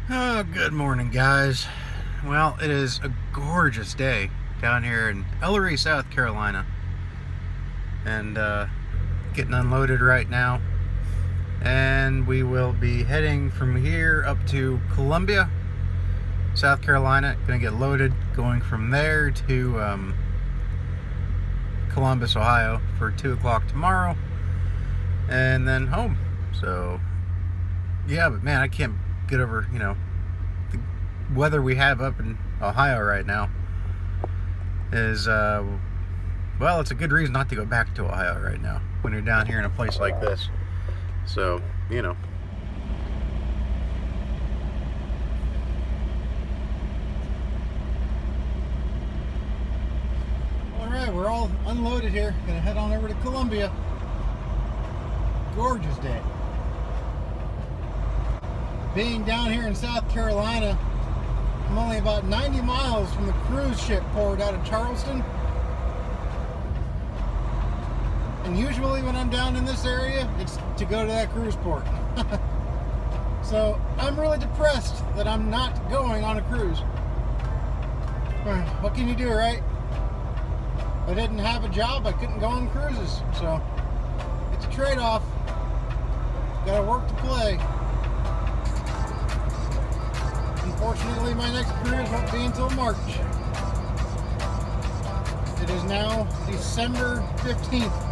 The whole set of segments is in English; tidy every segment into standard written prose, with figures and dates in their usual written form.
Oh, good morning, guys. Well, it is a gorgeous day down here in Ellery, South Carolina, and getting unloaded right now. And we will be heading from here up to Columbia, South Carolina. Gonna get loaded, going from there to Columbus, Ohio for 2 o'clock tomorrow, and then home. So, yeah, but man, I can't get over, the weather we have up in Ohio right now is, well, it's a good reason not to go back to Ohio right now when you're down here in a place like this. So, All right, we're all unloaded here. Gonna head on over to Columbia. Gorgeous day. Being down here in South Carolina, I'm only about 90 miles from the cruise ship port out of Charleston. And usually when I'm down in this area, it's to go to that cruise port. So I'm really depressed that I'm not going on a cruise. What can you do, right? If I didn't have a job, I couldn't go on cruises. So it's a trade-off. Gotta work to play. Unfortunately, my next cruise won't be until March. It is now December 15th.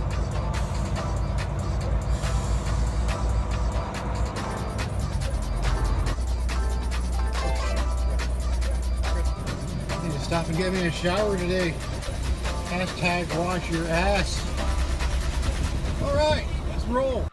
Need to stop and get me a shower today. Hashtag wash your ass. All right, let's roll.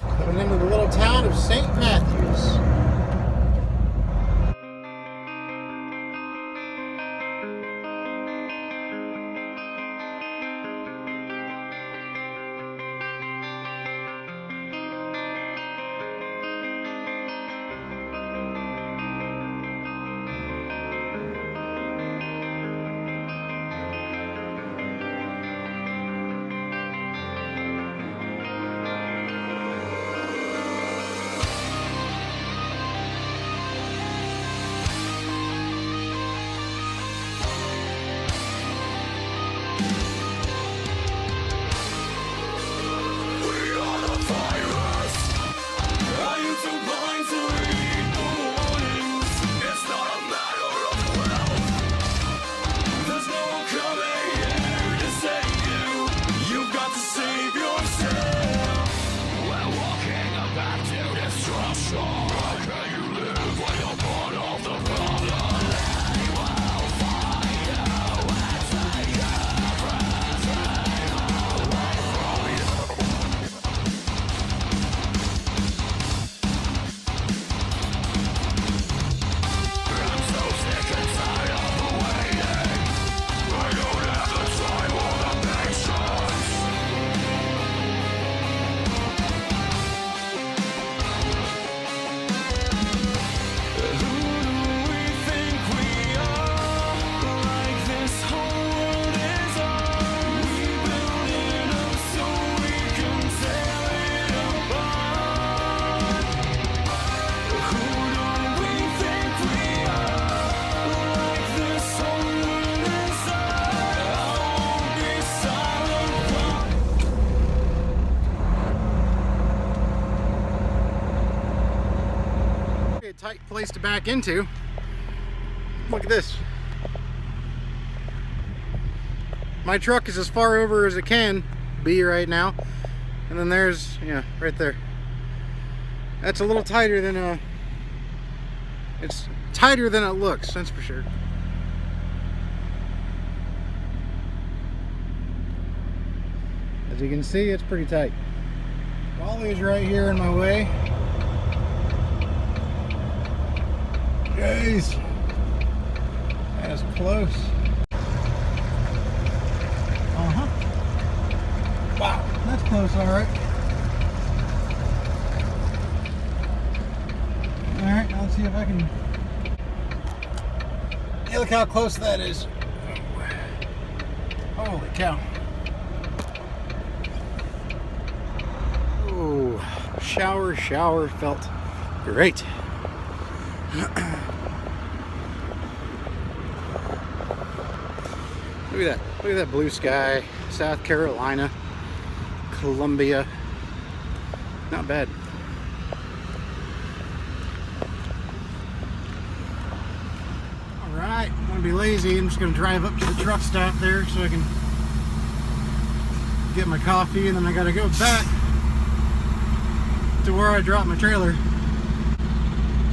Coming into the little town of St. Matthews. place to back into. Look at this. My truck is as far over as it can be right now. And then there's, yeah, right there. That's a little tighter than it's tighter than it looks, that's for sure. As you can see, it's pretty tight. Wally's right here in my way. Guys, that's close. Wow, that's close, all right. All right, now let's see if I can. Hey, look how close that is. Holy cow. Oh, shower felt great. Look at that. Look at that blue sky. South Carolina, Columbia. Not bad. Alright, I'm gonna be lazy. I'm just gonna drive up to the truck stop there so I can get my coffee, and then I gotta go back to where I dropped my trailer.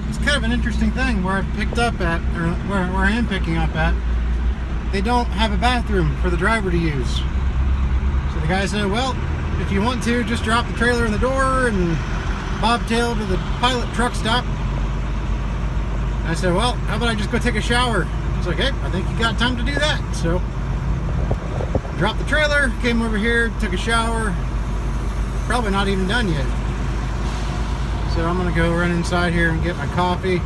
It's kind of an interesting thing where I've picked up at, or where I am picking up at. They don't have a bathroom for the driver to use. So the guy said, well, if you want to, just drop the trailer in the door and bobtail to the Pilot truck stop. And I said, well, how about I just go take a shower? He's like, hey, I think you got time to do that. So dropped the trailer, came over here, took a shower. Probably not even done yet. So I'm gonna go run inside here and get my coffee.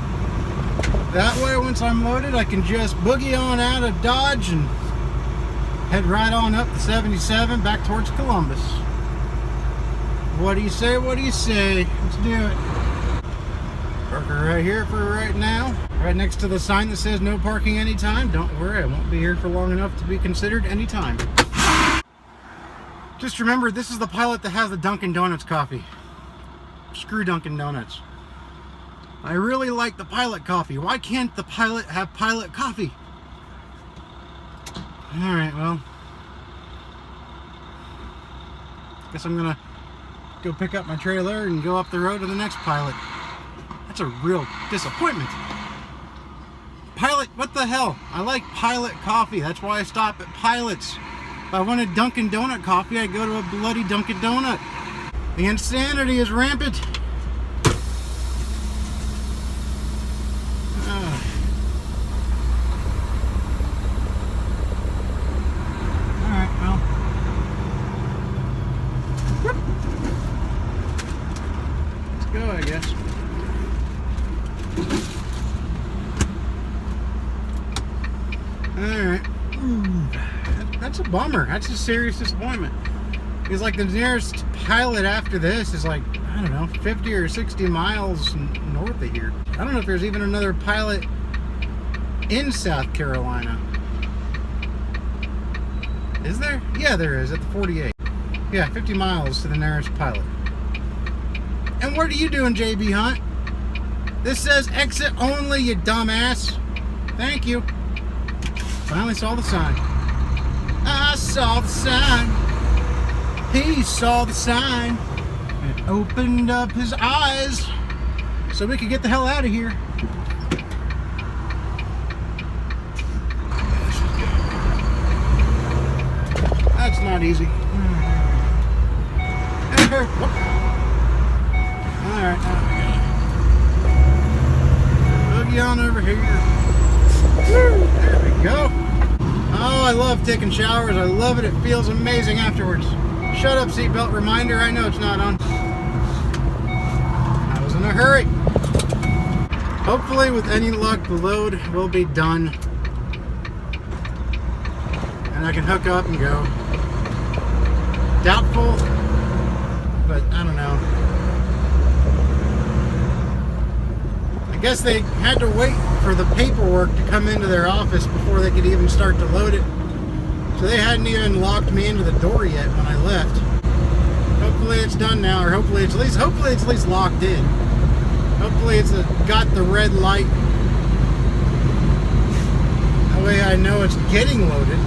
That way, once I'm loaded, I can just boogie on out of Dodge and head right on up the 77 back towards Columbus. What do you say? What do you say? Let's do it. Parker right here for right now. Right next to the sign that says no parking anytime. Don't worry, I won't be here for long enough to be considered anytime. Just remember, this is the Pilot that has the Dunkin' Donuts coffee. Screw Dunkin' Donuts. I really like the Pilot coffee. Why can't the Pilot have Pilot coffee? Alright, well. Guess I'm gonna go pick up my trailer and go up the road to the next Pilot. That's a real disappointment. Pilot, what the hell? I like Pilot coffee. That's why I stop at Pilot's. If I wanted Dunkin' Donut coffee, I'd go to a bloody Dunkin' Donut. The insanity is rampant. I guess. Alright. That's a bummer. That's a serious disappointment. Because like the nearest Pilot after this is like, I don't know, 50 or 60 miles north of here. I don't know if there's even another Pilot in South Carolina. Is there? Yeah, there is, at the 48. Yeah, 50 miles to the nearest Pilot. And what are you doing, JB Hunt? This says exit only, you dumbass. Thank you. Finally saw the sign. I saw the sign. He saw the sign and opened up his eyes so we could get the hell out of here. That's not easy. Alright, now we go. Boogie on over here. Woo, there we go. Oh, I love taking showers. I love it. It feels amazing afterwards. Shut up, seatbelt reminder. I know it's not on. I was in a hurry. Hopefully, with any luck, the load will be done. And I can hook up and go. Doubtful, but I don't know. I guess they had to wait for the paperwork to come into their office before they could even start to load it. So they hadn't even locked me into the door yet when I left. Hopefully it's done now, or hopefully it's at least locked in. Hopefully it's got the red light. That way I know it's getting loaded.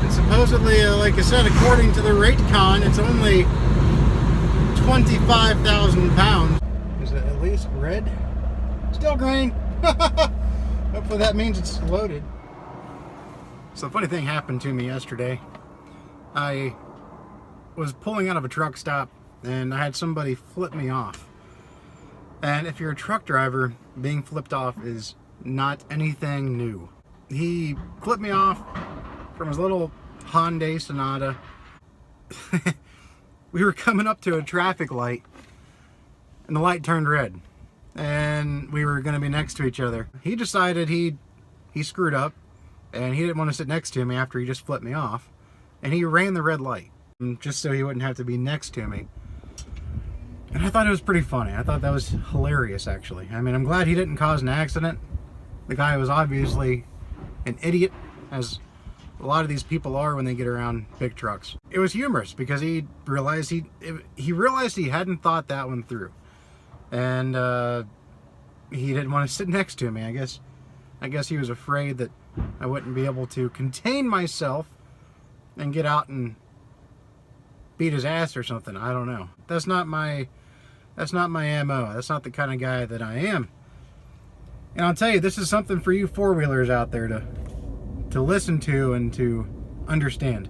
And supposedly, like I said, according to the Rate-Con, it's only 25,000 pounds. Is it at least red? Still green. Hopefully that means it's loaded. So a funny thing happened to me yesterday. I was pulling out of a truck stop and I had somebody flip me off. And if you're a truck driver, being flipped off is not anything new. He flipped me off from his little Hyundai Sonata. We were coming up to a traffic light and the light turned red and we were going to be next to each other. He decided he screwed up and he didn't want to sit next to me after he just flipped me off, and he ran the red light just so he wouldn't have to be next to me. And I thought it was pretty funny. I thought that was hilarious, actually. I mean, I'm glad he didn't cause an accident. The guy was obviously an idiot, as a lot of these people are when they get around big trucks. It was humorous because he realized he hadn't thought that one through, and he didn't want to sit next to me. I guess he was afraid that I wouldn't be able to contain myself and get out and beat his ass or something. I don't know. That's not my MO. That's not the kind of guy that I am. And I'll tell you, this is something for you four-wheelers out there to listen to and to understand.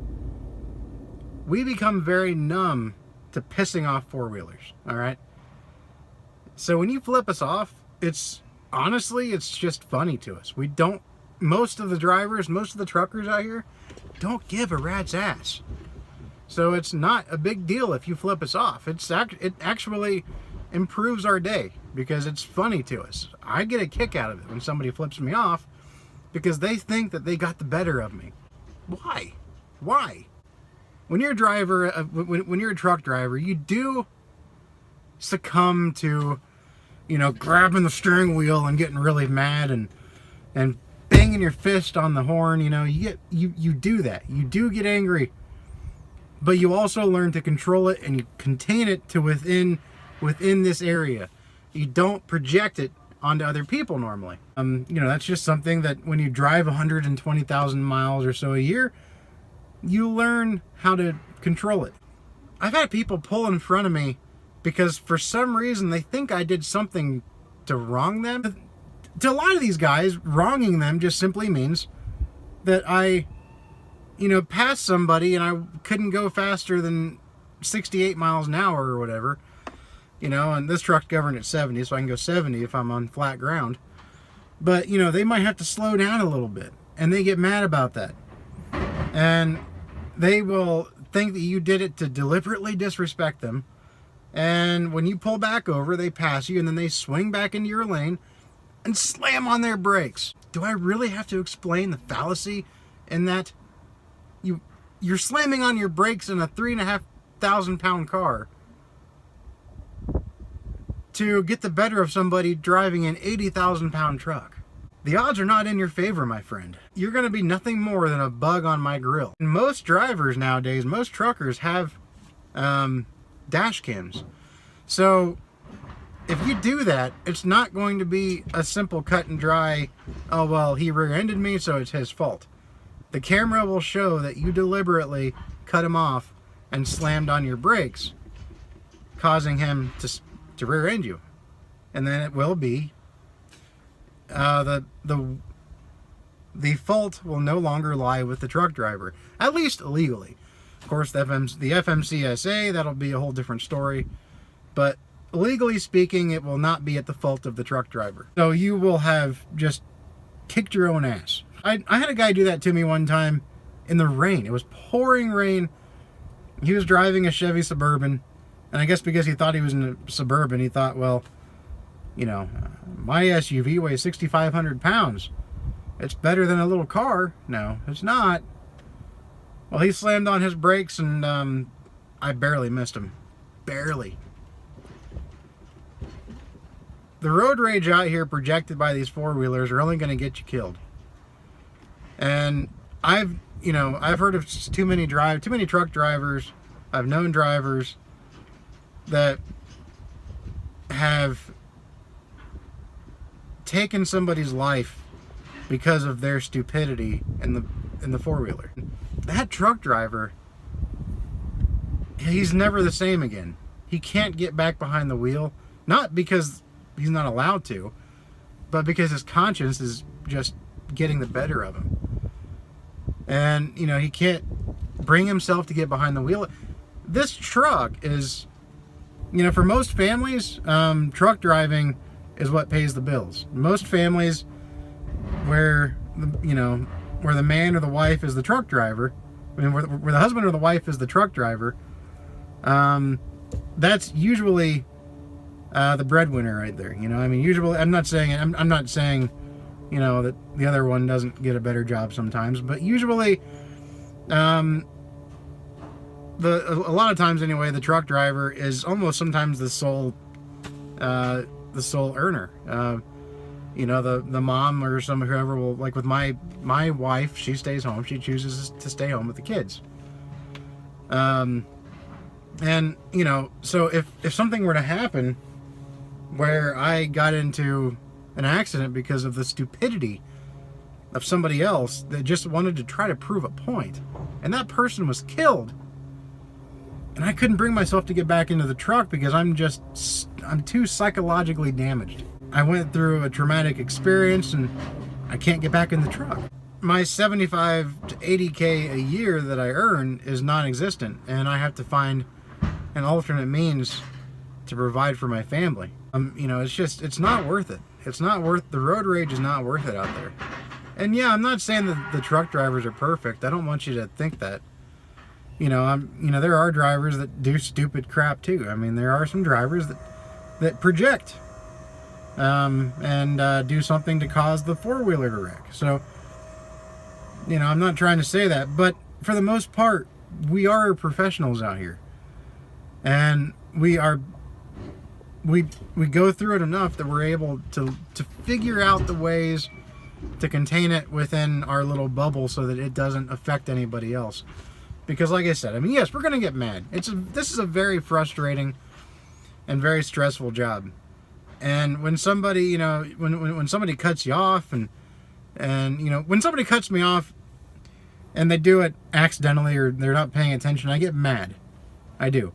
We become very numb to pissing off four-wheelers, all right? So when you flip us off, it's just funny to us. Most of the drivers, most of the truckers out here don't give a rat's ass. So it's not a big deal if you flip us off. It actually improves our day because it's funny to us. I get a kick out of it when somebody flips me off because they think that they got the better of me. Why? When you're a driver, when you're a truck driver, you do succumb to, grabbing the steering wheel and getting really mad and banging your fist on the horn. You do that. You do get angry, but you also learn to control it and you contain it to within this area. You don't project it onto other people normally. That's just something that when you drive 120,000 miles or so a year, you learn how to control it. I've had people pull in front of me because for some reason they think I did something to wrong them. To a lot of these guys, wronging them just simply means that I, passed somebody and I couldn't go faster than 68 miles an hour or whatever. And this truck's governed at 70, so I can go 70 if I'm on flat ground. But, they might have to slow down a little bit, and they get mad about that. And they will think that you did it to deliberately disrespect them. And when you pull back over, they pass you, and then they swing back into your lane and slam on their brakes. Do I really have to explain the fallacy in that you're slamming on your brakes in a 3,500 pound car to get the better of somebody driving an 80,000 pound truck? The odds are not in your favor, my friend. You're going to be nothing more than a bug on my grill. And most drivers nowadays, most truckers have dash cams. So if you do that, it's not going to be a simple cut and dry, oh, well, he rear-ended me, so it's his fault. The camera will show that you deliberately cut him off and slammed on your brakes, causing him to rear-end you. And then it will be the fault will no longer lie with the truck driver, at least illegally. Of course, the FMCSA, that'll be a whole different story. But legally speaking, it will not be at the fault of the truck driver. So you will have just kicked your own ass. I had a guy do that to me one time in the rain. It was pouring rain. He was driving a Chevy Suburban. And I guess because he thought he was in a Suburban, he thought, well, my SUV weighs 6,500 pounds. It's better than a little car. No, it's not. Well, he slammed on his brakes and I barely missed him. Barely. The road rage out here projected by these four-wheelers are only going to get you killed. And I've heard of too many truck drivers. I've known drivers that have taken somebody's life because of their stupidity in the four-wheeler. That truck driver, he's never the same again. He can't get back behind the wheel, not because he's not allowed to, but because his conscience is just getting the better of him. And, you know, he can't bring himself to get behind the wheel. This truck is, you know, for most families, truck driving is what pays the bills. Most families where, you know, where the man or the wife is the truck driver, I mean, where the husband or the wife is the truck driver, that's usually the breadwinner right there. You know, I mean, usually, I'm not saying, you know, that the other one doesn't get a better job sometimes, but usually, a lot of times anyway, the truck driver is almost sometimes the sole earner. You know, the mom or whoever will, like with my wife, she stays home. She chooses to stay home with the kids. And, you know, so if something were to happen where I got into an accident because of the stupidity of somebody else that just wanted to try to prove a point, and that person was killed, and I couldn't bring myself to get back into the truck because I'm too psychologically damaged. I went through a traumatic experience and I can't get back in the truck. My 75 to 80K a year that I earn is non-existent, and I have to find an alternate means to provide for my family. You know, it's not worth it. The road rage is not worth it out there. And yeah, I'm not saying that the truck drivers are perfect. I don't want you to think that. You know, there are drivers that do stupid crap too. I mean, there are some drivers that project and do something to cause the four-wheeler to wreck. So, you know, I'm not trying to say that, but for the most part, we are professionals out here, and we go through it enough that we're able to figure out the ways to contain it within our little bubble so that it doesn't affect anybody else. Because like I said, I mean, yes, we're going to get mad. This is a very frustrating and very stressful job. And when somebody, you know, when somebody cuts you off and you know, when somebody cuts me off and they do it accidentally or they're not paying attention, I get mad. I do.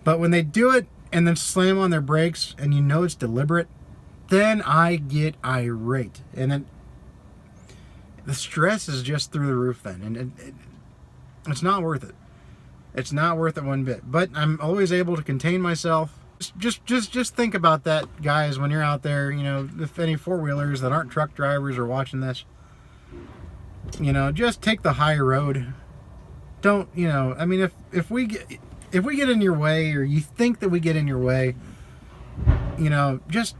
But when they do it and then slam on their brakes and you know it's deliberate, then I get irate. And then the stress is just through the roof then. And it's not worth it. It's not worth it one bit. But I'm always able to contain myself. Just think about that, guys, when you're out there. You know, if any four-wheelers that aren't truck drivers are watching this, you know, just take the high road. Don't, you know, I mean, if we get in your way, or you think that we get in your way, you know, just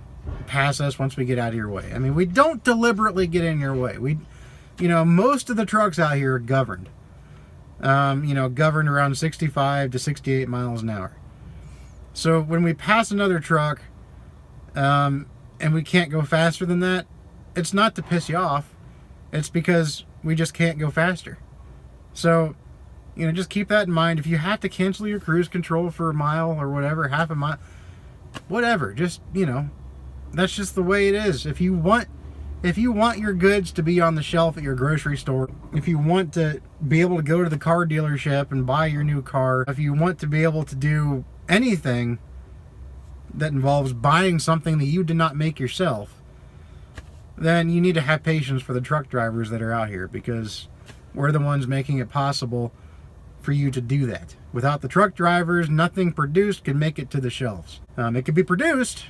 pass us once we get out of your way. I mean, we don't deliberately get in your way. You know, most of the trucks out here are governed. You know, governed around 65 to 68 miles an hour. So when we pass another truck, and we can't go faster than that, it's not to piss you off. It's because we just can't go faster. So, you know, just keep that in mind. If you have to cancel your cruise control for a mile or whatever, half a mile, whatever, just, you know, that's just the way it is. If you want your goods to be on the shelf at your grocery store, if you want to be able to go to the car dealership and buy your new car, if you want to be able to do anything that involves buying something that you did not make yourself, then you need to have patience for the truck drivers that are out here, because we're the ones making it possible for you to do that. Without the truck drivers, nothing produced can make it to the shelves. It could be produced,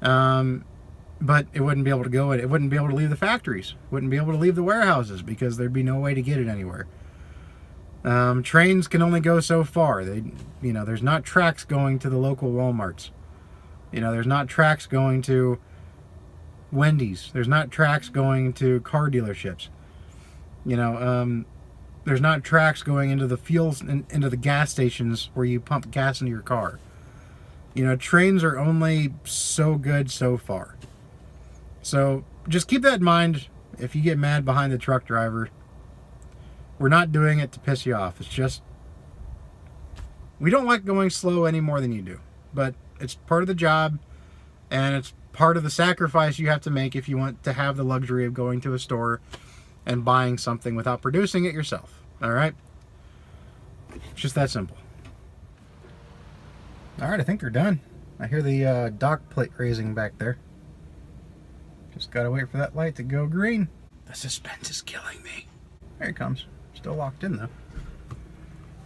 but it wouldn't be able to go. It wouldn't be able to leave the factories. Wouldn't be able to leave the warehouses because there'd be no way to get it anywhere. Trains can only go so far. You know, there's not tracks going to the local Walmarts. You know, there's not tracks going to Wendy's. There's not tracks going to car dealerships. You know, there's not tracks going into the fuels into the gas stations where you pump gas into your car. You know, trains are only so good so far. So just keep that in mind if you get mad behind the truck driver. We're not doing it to piss you off. It's just, we don't like going slow any more than you do. But It's part of the job, and it's part of the sacrifice you have to make if you want to have the luxury of going to a store and buying something without producing it yourself. All right? It's just that simple. All right, I think they're done. I hear the dock plate raising back there. Just gotta wait for that light to go green. The suspense is killing me. There it comes. Still locked in though.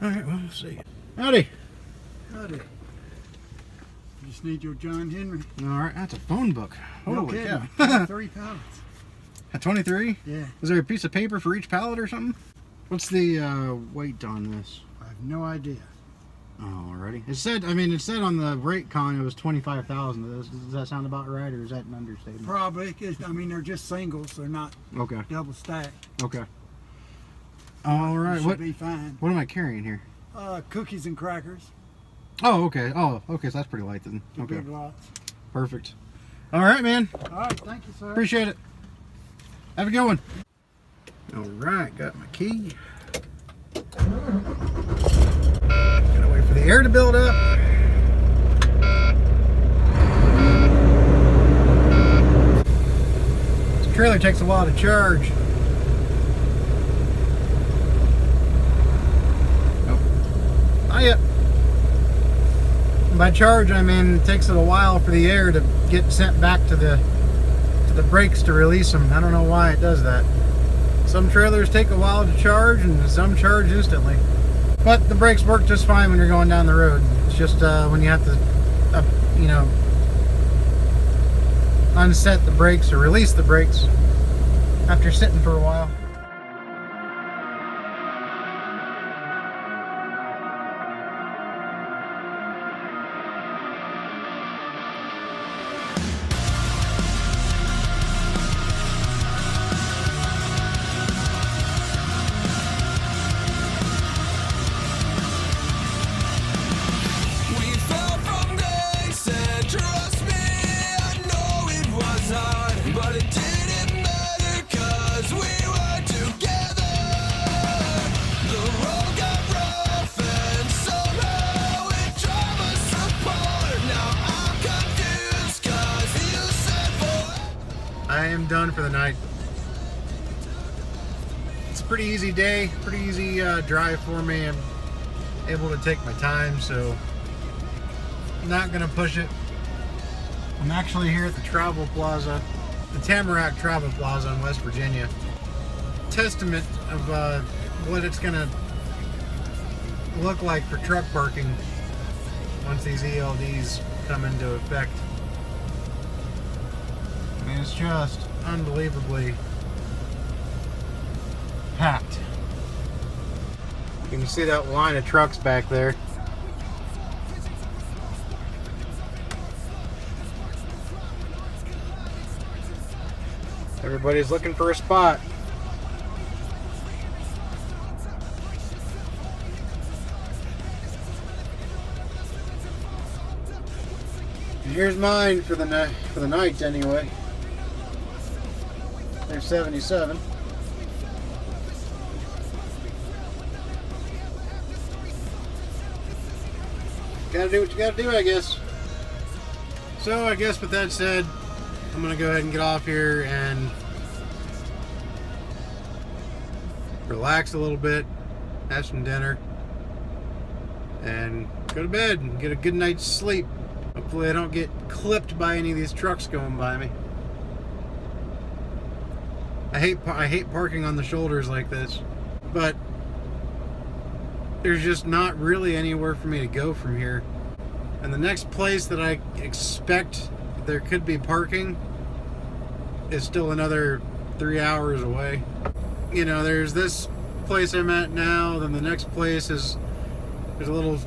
All right, well, we'll see. Howdy. Howdy. You just need your John Henry. All right, that's a phone book. Holy no cow. 3 pallets. A 23? Yeah. Is there a piece of paper for each pallet or something? What's the weight on this? I have no idea. Alrighty. It said on the rate con it was 25,000. Does that sound about right, or is that an understatement? Probably, because they're just singles. They're not double stacked. Okay. All right. Should be fine. What am I carrying here? Cookies and crackers. Oh, okay. Oh, okay. So that's pretty light then. Okay. Big lots. Perfect. All right, man. All right. Thank you, sir. Appreciate it. Have a good one. All right. Got my key. Gotta wait for the air to build up. This trailer takes a while to charge. Oh, not yet. By charge, I mean it takes it a while for the air to get sent back to the brakes to release them. I don't know why it does that. Some trailers take a while to charge, and some charge instantly. But the brakes work just fine when you're going down the road. It's just when you have to, unset the brakes or release the brakes after sitting for a while. I am done for the night. It's a pretty easy day, pretty easy drive for me. I'm able to take my time, so I'm not gonna push it. I'm actually here at the Travel Plaza, the Tamarack Travel Plaza in West Virginia. Testament of what it's gonna look like for truck parking once these ELDs come into effect. I mean, it's just unbelievably packed. You can see that line of trucks back there. Everybody's looking for a spot. Here's mine for the night anyway. There's 77. Gotta do what you gotta do, I guess. So I guess with that said, I'm gonna go ahead and get off here and relax a little bit, have some dinner, and go to bed and get a good night's sleep. Hopefully I don't get clipped by any of these trucks going by me. I hate parking on the shoulders like this, but there's just not really anywhere for me to go from here. And the next place that I expect there could be parking is still another 3 hours away. You know, there's this place I'm at now, then the next place is, there's a little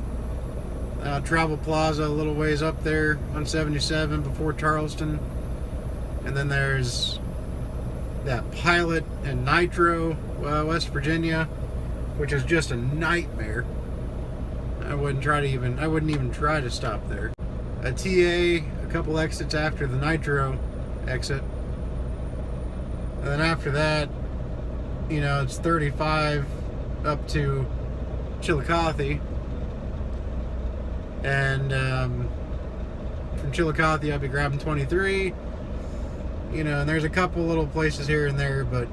Travel Plaza a little ways up there on 77 before Charleston. And then there's that Pilot and Nitro, West Virginia, which is just a nightmare. I wouldn't even try to stop there. A TA, a couple exits after the Nitro exit. And then after that, you know, it's 35 up to Chillicothe. And from Chillicothe, I'll be grabbing 23. You know, and there's a couple little places here and there, but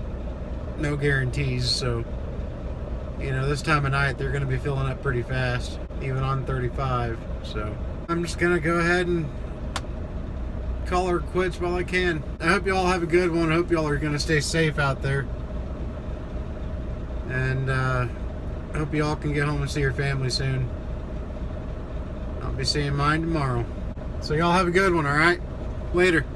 no guarantees. So, you know, this time of night, they're going to be filling up pretty fast, even on 35. So, I'm just going to go ahead and call her quits while I can. I hope you all have a good one. I hope you all are going to stay safe out there. And I hope you all can get home and see your family soon. I'll be seeing mine tomorrow. So y'all have a good one, all right? Later.